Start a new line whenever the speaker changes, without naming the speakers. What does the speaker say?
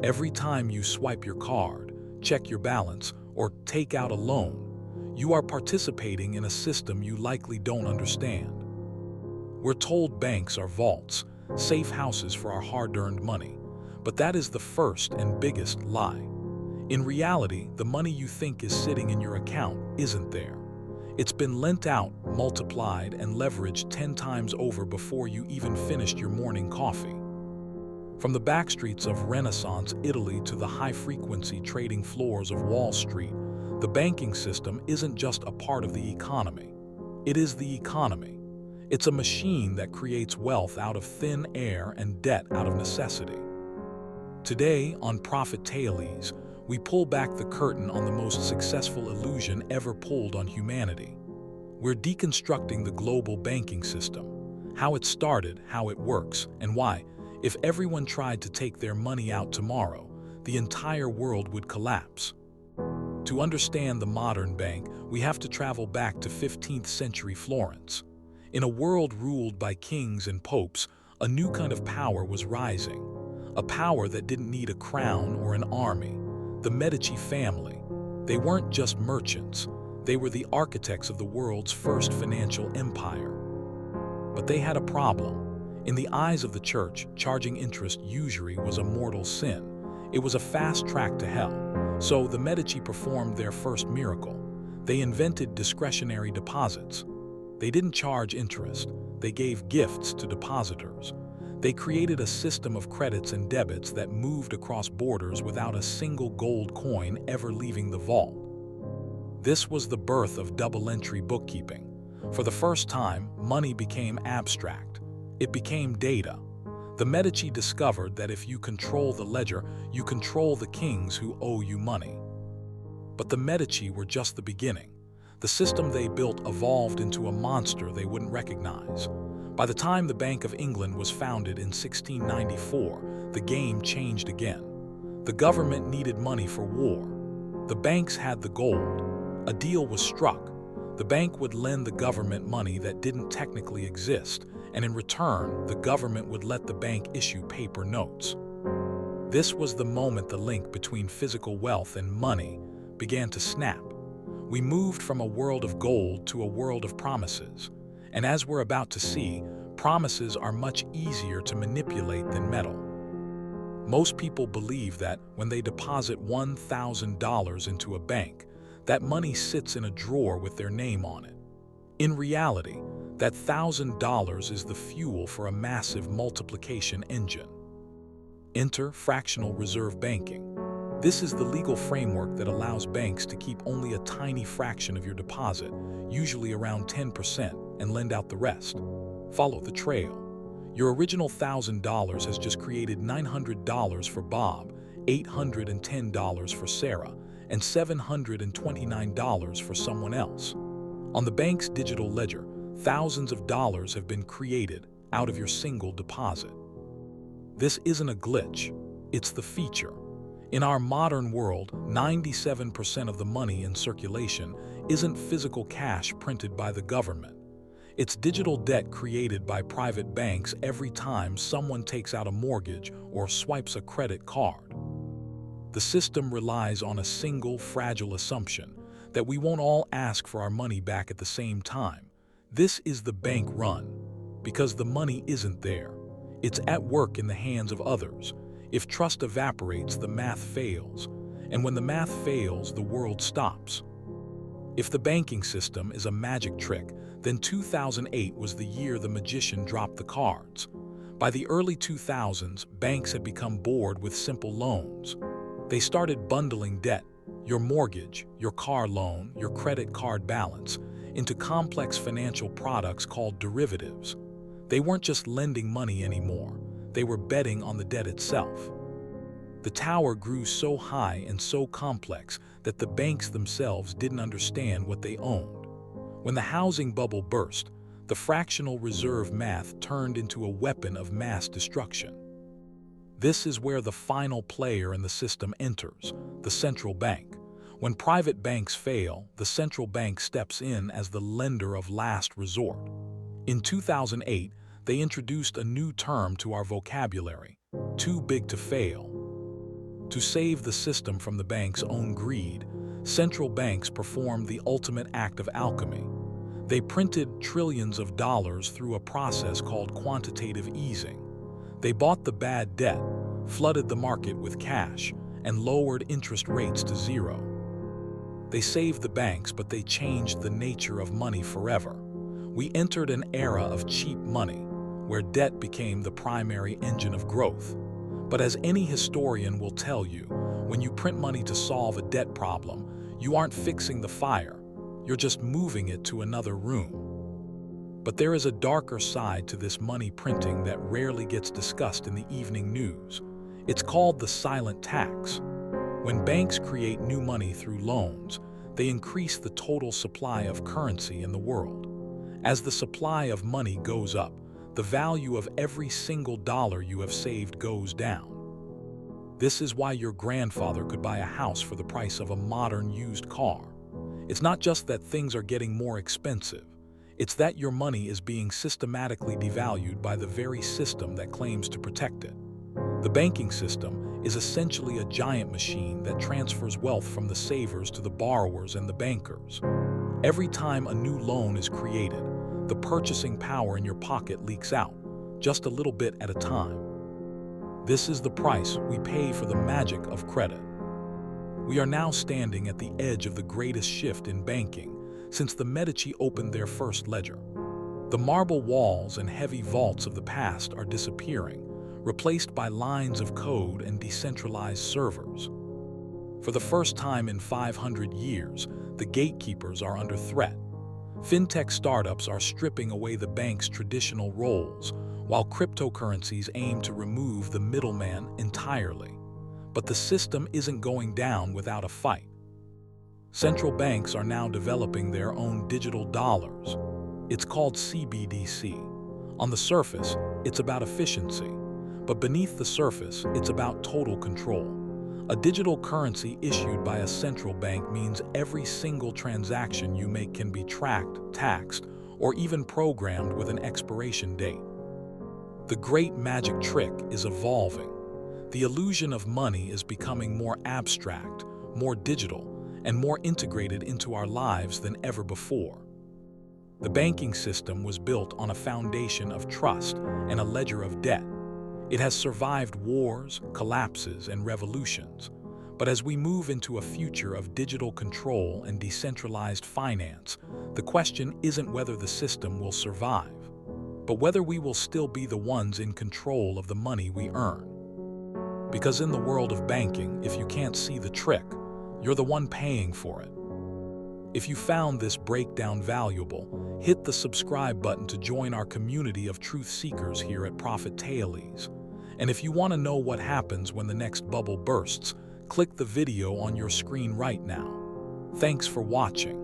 Every time you swipe your card, check your balance, or take out a loan, you are participating in a system you likely don't understand. We're told banks are vaults, safe houses for our hard-earned money, but that is the first and biggest lie. In reality, the money you think is sitting in your account isn't there. It's been lent out, multiplied, and leveraged 10 times over before you even finished your morning coffee. From the backstreets of Renaissance Italy to the high-frequency trading floors of Wall Street, the banking system isn't just a part of the economy. It is the economy. It's a machine that creates wealth out of thin air and debt out of necessity. Today, on Profit Tales, we pull back the curtain on the most successful illusion ever pulled on humanity. We're deconstructing the global banking system, how it started, how it works, and why, if everyone tried to take their money out tomorrow, the entire world would collapse. To understand the modern bank, we have to travel back to 15th century Florence. In a world ruled by kings and popes, a new kind of power was rising. A power that didn't need a crown or an army. The Medici family. They weren't just merchants. They were the architects of the world's first financial empire. But they had a problem. In the eyes of the church, charging interest usury was a mortal sin. It was a fast track to hell. So the Medici performed their first miracle. They invented discretionary deposits. They didn't charge interest. They gave gifts to depositors. They created a system of credits and debits that moved across borders without a single gold coin ever leaving the vault. This was the birth of double-entry bookkeeping. For the first time, money became abstract. It became data. The Medici discovered that if you control the ledger, you control the kings who owe you money. But the Medici were just the beginning. The system they built evolved into a monster they wouldn't recognize. By the time the Bank of England was founded in 1694, the game changed again. The government needed money for war. The banks had the gold. A deal was struck. The bank would lend the government money that didn't technically exist, and in return, the government would let the bank issue paper notes. This was the moment the link between physical wealth and money began to snap. We moved from a world of gold to a world of promises. And as we're about to see, promises are much easier to manipulate than metal. Most people believe that when they deposit $1,000 into a bank, that money sits in a drawer with their name on it. In reality, that $1,000 is the fuel for a massive multiplication engine. Enter fractional reserve banking. This is the legal framework that allows banks to keep only a tiny fraction of your deposit, usually around 10%, and lend out the rest. Follow the trail. Your original $1,000 has just created $900 for Bob, $810 for Sarah, and $729 for someone else. On the bank's digital ledger, thousands of dollars have been created out of your single deposit. This isn't a glitch, it's the feature. In our modern world, 97% of the money in circulation isn't physical cash printed by the government. It's digital debt created by private banks every time someone takes out a mortgage or swipes a credit card. The system relies on a single fragile assumption that we won't all ask for our money back at the same time. This is the bank run, because the money isn't there. It's at work in the hands of others. If trust evaporates, the math fails. And when the math fails, the world stops. If the banking system is a magic trick, then 2008 was the year the magician dropped the cards. By the early 2000s, banks had become bored with simple loans. They started bundling debt, your mortgage, your car loan, your credit card balance, into complex financial products called derivatives. They weren't just lending money anymore. They were betting on the debt itself. The tower grew so high and so complex that the banks themselves didn't understand what they owned. When the housing bubble burst, the fractional reserve math turned into a weapon of mass destruction. This is where the final player in the system enters, the central bank. When private banks fail, the central bank steps in as the lender of last resort. In 2008, they introduced a new term to our vocabulary: too big to fail. To save the system from the bank's own greed, central banks performed the ultimate act of alchemy. They printed trillions of dollars through a process called quantitative easing. They bought the bad debt, flooded the market with cash, and lowered interest rates to zero. They saved the banks, but they changed the nature of money forever. We entered an era of cheap money, where debt became the primary engine of growth. But as any historian will tell you, when you print money to solve a debt problem, you aren't fixing the fire, you're just moving it to another room. But there is a darker side to this money printing that rarely gets discussed in the evening news. It's called the silent tax. When banks create new money through loans, they increase the total supply of currency in the world. As the supply of money goes up, the value of every single dollar you have saved goes down. This is why your grandfather could buy a house for the price of a modern used car. It's not just that things are getting more expensive. It's that your money is being systematically devalued by the very system that claims to protect it. The banking system is essentially a giant machine that transfers wealth from the savers to the borrowers and the bankers. Every time a new loan is created, the purchasing power in your pocket leaks out, just a little bit at a time. This is the price we pay for the magic of credit. We are now standing at the edge of the greatest shift in banking since the Medici opened their first ledger. The marble walls and heavy vaults of the past are disappearing, replaced by lines of code and decentralized servers. For the first time in 500 years, the gatekeepers are under threat. Fintech startups are stripping away the bank's traditional roles, while cryptocurrencies aim to remove the middleman entirely. But the system isn't going down without a fight. Central banks are now developing their own digital dollars. It's called CBDC. On the surface, it's about efficiency, but beneath the surface, it's about total control. A digital currency issued by a central bank means every single transaction you make can be tracked, taxed, or even programmed with an expiration date. The great magic trick is evolving. The illusion of money is becoming more abstract, more digital, and more integrated into our lives than ever before. The banking system was built on a foundation of trust and a ledger of debt. It has survived wars, collapses, and revolutions. But as we move into a future of digital control and decentralized finance, the question isn't whether the system will survive, but whether we will still be the ones in control of the money we earn. Because in the world of banking, if you can't see the trick, you're the one paying for it. If you found this breakdown valuable, hit the subscribe button to join our community of truth seekers here at Prophet Tales. And if you want to know what happens when the next bubble bursts, click the video on your screen right now. Thanks for watching.